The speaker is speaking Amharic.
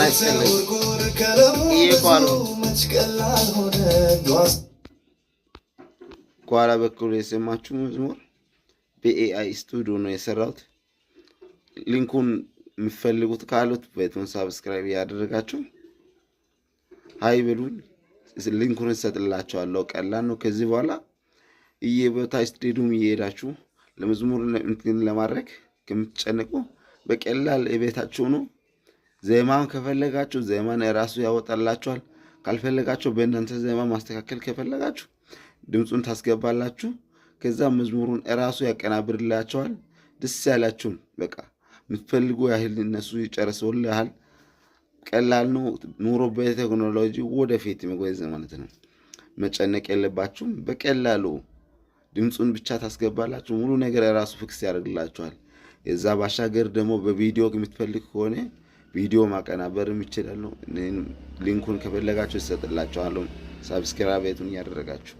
ይስጥልኝ። ይሄ ኋላ በኩል የሰማችሁ መዝሙር በኤአይ ስቱዲዮ ነው የሰራሁት። ሊንኩን የሚፈልጉት ካሉት ቤቱን ሳብስክራይብ ያደረጋችሁ ሃይ በሉኝ፣ ሊንኩን እሰጥላችኋለሁ። ቀላል ነው። ከዚህ በኋላ እየቦታ ስቱዲዮም እየሄዳችሁ ለመዝሙር እንትን ለማድረግ ከምትጨነቁ በቀላል ቤታችሁ ነው። ዜማን ከፈለጋችሁ ዜማን ራሱ ያወጣላችኋል። ካልፈለጋችሁ በእናንተ ዜማ ማስተካከል ከፈለጋችሁ ድምጹን ታስገባላችሁ። ከዛ መዝሙሩን ራሱ ያቀናብርላችኋል። ደስ ያላችሁን በቃ የምትፈልጉ ያህል እነሱ ይጨርሱልሃል። ቀላል ነው። ኑሮ በቴክኖሎጂ ወደፊት መጓዝ ማለት ነው። መጨነቅ የለባችሁም። በቀላሉ ድምጹን ብቻ ታስገባላችሁ። ሙሉ ነገር ራሱ ፊክስ ያደርግላችኋል። የዛ ባሻገር ደግሞ በቪዲዮ የምትፈልግ ከሆነ ቪዲዮ ማቀናበርም ይችላል። ሊንኩን ከፈለጋችሁ ይሰጥላችኋል። ሳብስክራይብ ያደረጋችሁ